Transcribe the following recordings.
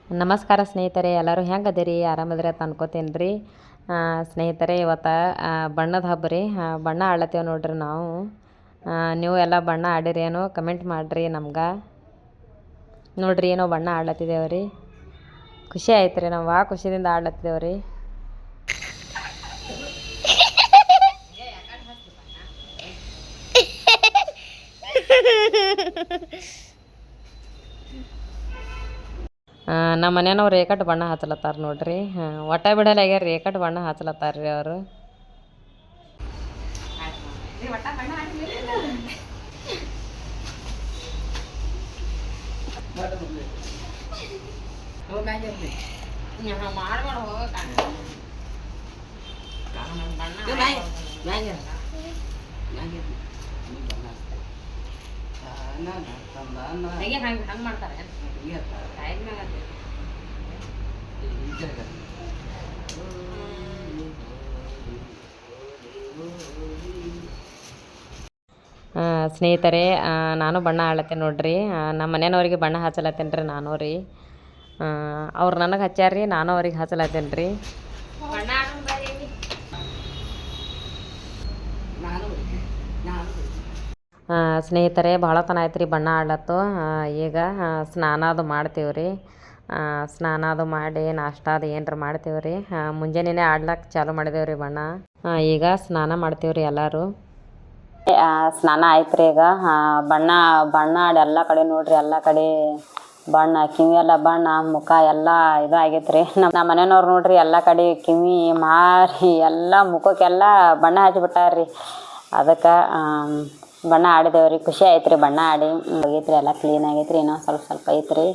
ನಮಸ್ಕಾರ ಸ್ನೇಹಿತರೆ, ಎಲ್ಲರೂ ಹೆಂಗೆ ಅದೀರಿ? ಆರಾಮದಿರಿ ಅಂತ ಅನ್ಕೋತೀನಿ ರೀ. ಸ್ನೇಹಿತರೆ, ಇವತ್ತು ಬಣ್ಣದ ಹಬ್ಬ ರೀ. ಬಣ್ಣ ಆಡ್ಲತ್ತೀವಿ ನೋಡ್ರಿ ನಾವು. ನೀವು ಎಲ್ಲ ಬಣ್ಣ ಆಡಿರೇನೋ ಕಮೆಂಟ್ ಮಾಡಿರಿ ನಮ್ಗೆ. ನೋಡ್ರಿ ಏನೋ ಬಣ್ಣ ಆಡ್ಲತ್ತಿದ್ದೇವೆ ರೀ. ಖುಷಿ ಆಯ್ತು ರೀ, ನಾವು ಖುಷಿದಿಂದ ಆಡ್ಲತ್ತಿದ್ದೇವೆ ರೀ. ನಮ್ಮ ಮನೆಯವ್ರು ರೇಕಟ್ ಬಣ್ಣ ಹಚ್ಚಲತ್ತಾರ ನೋಡ್ರಿ. ಒಟ್ಟ ಬಿಡಲ್ಲ ಆಗ್ಯಾರ, ರೇಕಟ್ ಬಣ್ಣ ಹಚ್ಚಲತ್ತಾರ ರೀ ಅವರು. ಹಂಗೆ ಮಾಡ್ತಾರೆ ಸ್ನೇಹಿತರೆ, ನಾನು ಬಣ್ಣ ಆಡ್ಲತ್ತೇನೆ ನೋಡ್ರಿ. ನಮ್ಮ ಮನೆಯವ್ರಿಗೆ ಬಣ್ಣ ಹಚ್ಚಲತ್ತೇನೆ ರೀ ನಾನು ರೀ. ಅವ್ರು ನನಗೆ ಹಚ್ಚಾರ ರೀ, ನಾನು ಅವ್ರಿಗೆ ಹಚ್ಚಲತ್ತೇನೆ ರೀ. ಸ್ನೇಹಿತರೆ, ಭಾಳ ತನ ಆಯ್ತು ರೀ ಬಣ್ಣ ಆಡ್ಲತ್ತು. ಈಗ ಸ್ನಾನ ಅದು ಮಾಡ್ತೀವಿ ರೀ. ಸ್ನಾನ ಅದು ಮಾಡಿ ನಾಷ್ಟ ಅದು ಏನರ ಮಾಡ್ತೀವಿ ರೀ. ಮುಂಜಾನೆ ಆಡ್ಲಕ್ಕೆ ಚಾಲು ಮಾಡಿದೇವೆ ರೀ ಬಣ್ಣ. ಈಗ ಸ್ನಾನ ಮಾಡ್ತೀವಿ ರೀ ಎಲ್ಲರೂ. ಸ್ನಾನ ಆಯ್ತು ರೀ. ಈಗ ಬಣ್ಣ ಆಡಿ ಎಲ್ಲ ಕಡೆ ನೋಡ್ರಿ, ಎಲ್ಲ ಕಡೆ ಬಣ್ಣ, ಕಿವಿ ಎಲ್ಲ ಬಣ್ಣ, ಮುಖ ಎಲ್ಲ ಇದು ಆಗೈತೆ ರೀ. ನಮ್ಮ ಮನೆಯವ್ರು ನೋಡ್ರಿ ಎಲ್ಲ ಕಡೆ ಕಿವಿ ಮಾರಿ ಎಲ್ಲ ಮುಖಕ್ಕೆಲ್ಲ ಬಣ್ಣ ಹಚ್ಚಿಬಿಟ್ಟಾರ್ರಿ. ಅದಕ್ಕೆ ಬಣ್ಣ ಆಡಿದೇವೆ ರೀ. ಖುಷಿ ಆಯ್ತು ರೀ ಬಣ್ಣ ಆಡಿ. ಆಗೈತೆ ಎಲ್ಲ ಕ್ಲೀನ್ ಆಗೈತೆ ರೀ. ಇನ್ನೂ ಸ್ವಲ್ಪ ಐತೆ ರೀ.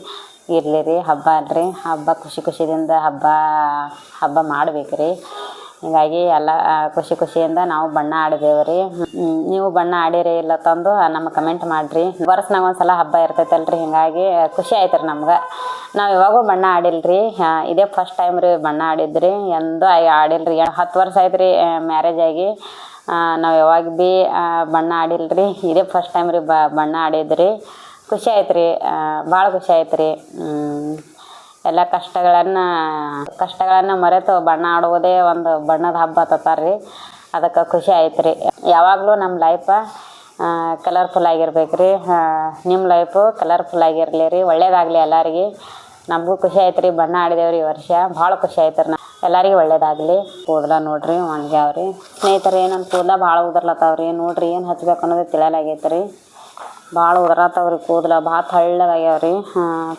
ಇರಲಿ ರೀ, ಹಬ್ಬ ಅಲ್ರಿ. ಹಬ್ಬ ಖುಷಿಯಿಂದ ಹಬ್ಬ ಮಾಡ್ಬೇಕು ರೀ. ಹೀಗಾಗಿ ಎಲ್ಲ ಖುಷಿಯಿಂದ ನಾವು ಬಣ್ಣ ಆಡಿದೇವೆ ರೀ. ನೀವು ಬಣ್ಣ ಆಡಿರಿ ಇಲ್ಲ ತಂದು ನಮಗೆ ಕಮೆಂಟ್ ಮಾಡಿರಿ. ವರ್ಷನಾಗ ಒಂದು ಸಲ ಹಬ್ಬ ಇರ್ತೈತಲ್ರಿ, ಹೀಗಾಗಿ ಖುಷಿ ಆಯ್ತು ರೀ ನಮ್ಗೆ. ನಾವು ಯಾವಾಗೂ ಬಣ್ಣ ಆಡಿಲ್ರಿ. ಇದೇ ಫಸ್ಟ್ ಟೈಮ್ ರೀ ಬಣ್ಣ ಆಡಿದ್ರಿ. ಎಂದೂ ಆಡಿಲ್ರಿ. 10 ವರ್ಷ ಆಯ್ತು ರೀ ಮ್ಯಾರೇಜ್ ಆಗಿ. ನಾವು ಯಾವಾಗ ಭೀ ಬಣ್ಣ ಆಡಿಲ್ರಿ. ಇದೇ ಫಸ್ಟ್ ಟೈಮ್ ರೀ ಬಣ್ಣ ಆಡಿದ್ರಿ. ಖುಷಿ ಆಯ್ತು ರೀ, ಭಾಳ ಖುಷಿ ಆಯ್ತು ರೀ. ಎಲ್ಲ ಕಷ್ಟಗಳನ್ನು ಮರೆತು ಬಣ್ಣ ಆಡುವುದೇ ಒಂದು ಬಣ್ಣದ ಹಬ್ಬ ತತ್ತಾರ ರೀ. ಅದಕ್ಕೆ ಖುಷಿ ಆಯ್ತು ರೀ. ಯಾವಾಗಲೂ ನಮ್ಮ ಲೈಫ ಕಲರ್ಫುಲ್ ಆಗಿರ್ಬೇಕು ರೀ. ನಿಮ್ಮ ಲೈಫು ಕಲರ್ಫುಲ್ ಆಗಿರಲಿ ರೀ. ಒಳ್ಳೇದಾಗಲಿ ಎಲ್ಲರಿಗೆ. ನಮಗೂ ಖುಷಿ ಆಯ್ತು ರೀ ಬಣ್ಣ ಆಡಿದೇವ್ರಿ ಈ ವರ್ಷ. ಭಾಳ ಖುಷಿ ಆಯ್ತು ರೀ. ಎಲ್ಲರಿಗೂ ಒಳ್ಳೇದಾಗಲಿ. ಕೂದಲ ನೋಡ್ರಿ ಒಣಗ್ಯಾವ್ರಿ. ಸ್ನೇಹಿತರೆ, ನನ್ನ ಕೂದಲ ಭಾಳ ಉದುರ್ಲತ್ತಾವ್ರಿ. ನೋಡ್ರಿ ಏನು ಹಚ್ಬೇಕು ಅನ್ನೋದು ತಿಳಿಯಲಾಗೈತೆ ರೀ. ಭಾಳ ಉದುರಾತವ್ರಿ ಕೂದಲ, ಭಾಳ ತೆಳ್ಳಗಾಗ್ಯಾವ್ರಿ.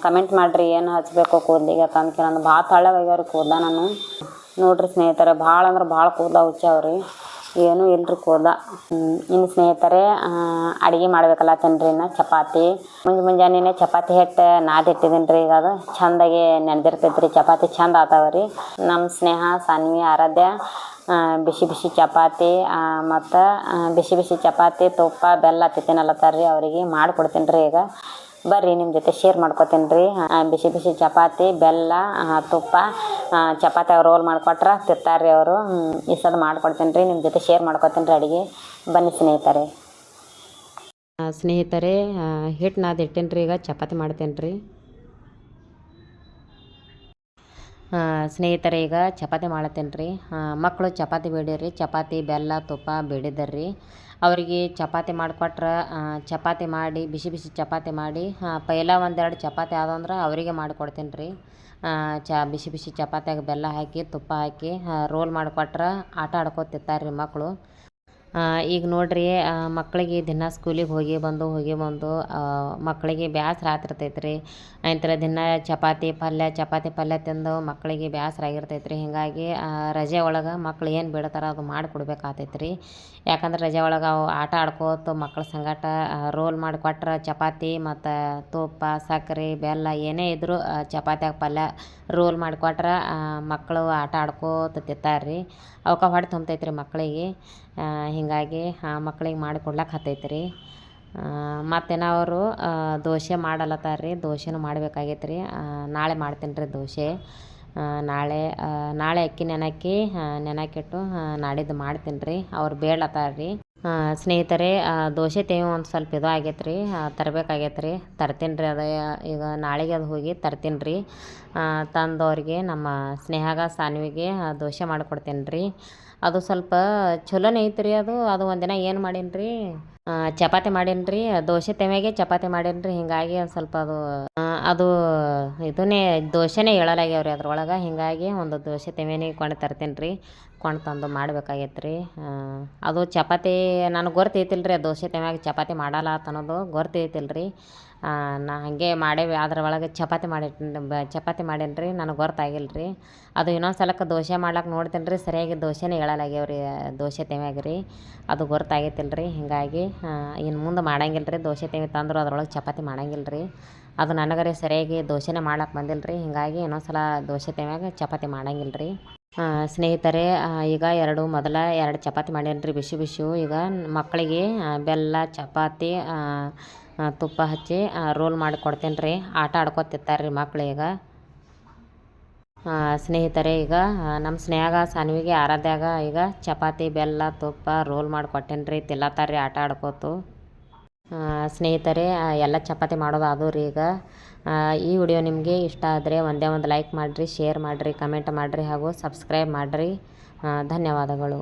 ಕಮೆಂಟ್ ಮಾಡಿರಿ ಏನು ಹಚ್ಚಬೇಕು ಕೂದಲಿಗೆ ತಂದ್ಕೆ. ನಂದು ಭಾಳ ತೆಳ್ಳಗಾಗ್ಯಾವ್ರಿ ಕೂದಲ. ನಾನು ನೋಡ್ರಿ ಸ್ನೇಹಿತರೆ, ಭಾಳ ಅಂದ್ರೆ ಭಾಳ ಕೂದಲ ಹುಚ್ಚಾವ್ರಿ. ಏನೂ ಇಲ್ಲರಿ ಕೂದಲ. ಇನ್ನು ಸ್ನೇಹಿತರೆ, ಅಡುಗೆ ಮಾಡ್ಬೇಕಲ್ಲತ್ತೇನೆ ರೀ. ಇನ್ನು ಚಪಾತಿ ಮುಂಜಾನೆ ಚಪಾತಿ ಹಿಟ್ಟು ನಾದಿಟ್ಟಿದ್ದೀನಿ ರೀ. ಈಗ ಅದು ಚೆಂದಾಗಿ ನೆನೆದಿರ್ತೈತೆ ರೀ. ಚಪಾತಿ ಚೆಂದ ಆತಾವ್ರಿ. ನಮ್ಮ ಸ್ನೇಹ, ಸಾನ್ವಿ, ಆರಾಧ್ಯ ಬಿಸಿ ಚಪಾತಿ ಮತ್ತು ಬಿಸಿ ಚಪಾತಿ, ತುಪ್ಪ, ಬೆಲ್ಲ ತಿನ್ನಲತ್ತಾರ ರೀ. ಅವರಿಗೆ ಮಾಡಿಕೊಡ್ತೀನಿ ರೀ. ಈಗ ಬರ್ರಿ ನಿಮ್ಮ ಜೊತೆ ಶೇರ್ ಮಾಡ್ಕೊತೀನಿ ರೀ. ಬಿಸಿ ಚಪಾತಿ, ಬೆಲ್ಲ, ತುಪ್ಪ, ಚಪಾತಿ ಅವ್ರು ರೋಲ್ ಮಾಡಿಕೊಟ್ರೆ ತಿಂತಾರೆ ರೀ ಅವರು. ಈ ಸಲ ಮಾಡ್ಕೊಡ್ತೀನಿ ರೀ. ನಿಮ್ಮ ಜೊತೆ ಶೇರ್ ಮಾಡ್ಕೊತೀನಿ ರೀ ಅಡುಗೆ. ಬನ್ನಿ ಸ್ನೇಹಿತರೆ. ಹಿಟ್ಟು ನಾದಿಟ್ಟೇನಿ ರೀ. ಈಗ ಚಪಾತಿ ಮಾಡ್ತೇನೆ ರೀ. ಸ್ನೇಹಿತರೆ, ಈಗ ಚಪಾತಿ ಮಾಡತ್ತೇನೆ ರೀ. ಮಕ್ಕಳು ಚಪಾತಿ ಬೇಡಿರಿ. ಚಪಾತಿ, ಬೆಲ್ಲ, ತುಪ್ಪ ಬೇಡಿದ್ದಾರ್ರಿ. ಅವರಿಗೆ ಚಪಾತಿ ಮಾಡಿಕೊಟ್ರೆ ಚಪಾತಿ ಮಾಡಿ ಬಿಸಿ ಚಪಾತಿ ಮಾಡಿ ಪೈಲ 1-2 ಚಪಾತಿ ಆದಂದ್ರೆ ಅವರಿಗೆ ಮಾಡಿಕೊಡ್ತೀನಿ ರೀ. ಬಿಸಿ ಚಪಾತಿಯಾಗ ಬೆಲ್ಲ ಹಾಕಿ ತುಪ್ಪ ಹಾಕಿ ರೋಲ್ ಮಾಡಿಕೊಟ್ರೆ ಆಟ ಆಡ್ಕೋತ ತಿಂತಾರೆ ರೀ ಮಕ್ಕಳು. ಈಗ ನೋಡ್ರಿ, ಮಕ್ಕಳಿಗೆ ದಿನ ಸ್ಕೂಲಿಗೆ ಹೋಗಿ ಬಂದು ಮಕ್ಕಳಿಗೆ ಬೇಸರ ಆಗ್ತಿರ್ತೈತೆ ರೀ. ಆಯ್ತರ ದಿನ ಚಪಾತಿ ಪಲ್ಯ ತಿಂದು ಮಕ್ಕಳಿಗೆ ಬೇಸರ ಆಗಿರ್ತೈತೆ ರೀ. ಹೀಗಾಗಿ ರಜೆ ಒಳಗೆ ಮಕ್ಳು ಏನು ಬಿಡ್ತಾರೆ ಅದು ಮಾಡಿಕೊಡ್ಬೇಕಾಗ್ತೈತೆ ರೀ. ಯಾಕಂದ್ರೆ ರಜೆ ಒಳಗೆ ಅವು ಆಟ ಆಡ್ಕೋತ ಮಕ್ಳ ಸಂಗಟ ರೋಲ್ ಮಾಡಿಕೊಟ್ರೆ ಚಪಾತಿ ಮತ್ತು ತುಪ್ಪ, ಸಕ್ಕರೆ, ಬೆಲ್ಲ ಏನೇ ಇದ್ದರೂ ಚಪಾತಿಯಾಗ ಪಲ್ಯ ರೋಲ್ ಮಾಡಿಕೊಟ್ರೆ ಮಕ್ಕಳು ಆಟ ಆಡ್ಕೋತ ತಿಂತಾರೆ ರೀ. ಅವಕ್ಕೆ ಹೊಟ್ಟೆ ತುಂಬತೈತೆ ರೀ ಮಕ್ಕಳಿಗೆ. ಹೀಗಾಗಿ ಮಕ್ಳಿಗೆ ಮಾಡಿಕೊಡ್ಲಕ್ಕೆ ಹತ್ತೈತೆ ರೀ. ಮತ್ತು ಅವರು ದೋಸೆ ಮಾಡಲತ್ತಾರ ರೀ. ದೋಸೆನೂ ಮಾಡಬೇಕಾಗೈತೆ ರೀ. ನಾಳೆ ಮಾಡ್ತೀನಿ ರೀ ದೋಸೆ. ನಾಳೆ ಅಕ್ಕಿ ನೆನಕ್ಕಿಟ್ಟು ನಾಡಿದ್ದು ಮಾಡ್ತೀನಿ ರೀ. ಅವ್ರು ಬೇಡ್ಲತ್ತಾರ ರೀ. ಸ್ನೇಹಿತರೆ ದೋಸೆ ತೇವ ಒಂದು ಸ್ವಲ್ಪ ಇದು ಆಗೈತೆ ರೀ, ತರಬೇಕಾಗೈತೆ ರೀ. ತರ್ತೀನಿ ರೀ ಅದು ಈಗ ನಾಳೆಗೆ ಅದು ಹೋಗಿ ತರ್ತೀನಿ ರೀ. ತಂದವ್ರಿಗೆ ನಮ್ಮ ಸ್ನೇಹಗ ಸಾನ್ವಿಗೆ ದೋಸೆ ಮಾಡಿಕೊಡ್ತೀನಿ ರೀ. ಅದು ಸ್ವಲ್ಪ ಚಲೋನೇ ಐತೆ ರೀ. ಅದು ಒಂದಿನ ಏನು ಮಾಡೀನಿ ರೀ, ಚಪಾತಿ ಮಾಡೀನಿ ರೀ. ದೋಸೆ ತೆವ್ಯಾಗೆ ಚಪಾತಿ ಮಾಡೀನಿ ರೀ. ಹೀಗಾಗಿ ಒಂದು ಸ್ವಲ್ಪ ಅದು ಇದನ್ನೇ ದೋಸೆನೇ ಹೇಳಲಾಗ್ಯಾವ ರೀ ಅದ್ರೊಳಗೆ. ಹೀಗಾಗಿ ಒಂದು ದೋಸೆ ತೆವ್ಯಾನೇ ಕೊಂಡು ತರ್ತೀನಿ ರೀ. ಕೊಂಡು ತಂದು ಮಾಡ್ಬೇಕಾಗೈತೆ ರೀ. ಅದು ಚಪಾತಿ ನನಗೆ ಗೊತ್ತೈತಿಲ್ಲ ರೀ, ದೋಸೆ ತೆವ್ಯಾಗ ಚಪಾತಿ ಮಾಡಲ್ಲ ಅಂತ ಅನ್ನೋದು ಗೊತ್ತೈತಿಲ್ಲ ರೀ. ನಾ ಹಾಗೆ ಮಾಡೇವಿ ಅದ್ರ ಒಳಗೆ ಚಪಾತಿ ಮಾಡೀನಿ ರೀ. ನನಗೆ ಗೊತ್ತಾಗಿಲ್ಲ ರೀ. ಅದು ಇನ್ನೊಂದು ಸಲಕ್ಕೆ ದೋಸೆ ಮಾಡ್ಲಕ್ಕೆ ನೋಡ್ತೀನಿ ರೀ, ಸರಿಯಾಗಿ ದೋಸೆನೇ ಹೇಳಲಾಗ್ಯಾವ ರೀ ದೋಸೆ ತೆವ್ಯಾಗ ರೀ. ಅದು ಗೊತ್ತಾಗೈತಿಲ್ಲ ರೀ. ಹೀಗಾಗಿ ಇನ್ನು ಮುಂದೆ ಮಾಡಂಗಿಲ್ಲ ರೀ. ದೋಸೆ ತೆವ್ಯ ತಂದ್ರು ಅದ್ರೊಳಗೆ ಚಪಾತಿ ಮಾಡಂಗಿಲ್ಲ ರೀ. ಅದು ನನಗರೆ ಸರಿಯಾಗಿ ದೋಸೆನೇ ಮಾಡ್ಲಕ್ಕೆ ಬಂದಿಲ್ಲ ರೀ. ಹೀಗಾಗಿ ಇನ್ನೊಂದು ಸಲ ದೋಸೆ ತೆವ್ಯಾಗ ಚಪಾತಿ ಮಾಡಂಗಿಲ್ಲ ರೀ. ಸ್ನೇಹಿತರೆ, ಈಗ ಮೊದಲ 2 ಚಪಾತಿ ಮಾಡೇನಿ ರೀ, ಬಿಸಿ ಬಿಸಿವು. ಈಗ ಮಕ್ಕಳಿಗೆ ಬೆಲ್ಲ ಚಪಾತಿ ತುಪ್ಪ ಹಚ್ಚಿ ರೋಲ್ ಮಾಡಿ ಕೊಡ್ತೀನಿ ರೀ. ಆಟ ಆಡ್ಕೊತಿರ್ತಾರೆ ರೀ ಮಕ್ಳು ಈಗ. ಸ್ನೇಹಿತರೆ, ಈಗ ನಮ್ಮ ಸ್ನೇಹಗ ಸಾನ್ವಿಗೆ ಆರಾಧ್ಯಾಗ ಈಗ ಚಪಾತಿ ಬೆಲ್ಲ ತುಪ್ಪ ರೋಲ್ ಮಾಡಿ ಕೊಟ್ಟೇನಿ ರೀ. ತಿಲ್ಲತ್ತಾರ ರೀ ಆಟ ಆಡ್ಕೋತು. ಸ್ನೇಹಿತರೆ, ಎಲ್ಲ ಚಪಾತಿ ಮಾಡೋದು ಅದು ರೀ ಈಗ. ಈ ವಿಡಿಯೋ ನಿಮಗೆ ಇಷ್ಟ ಆದರೆ ಒಂದೇ ಒಂದು ಲೈಕ್ ಮಾಡಿರಿ, ಶೇರ್ ಮಾಡಿರಿ, ಕಮೆಂಟ್ ಮಾಡಿರಿ ಹಾಗೂ ಸಬ್ಸ್ಕ್ರೈಬ್ ಮಾಡಿರಿ. ಧನ್ಯವಾದಗಳು.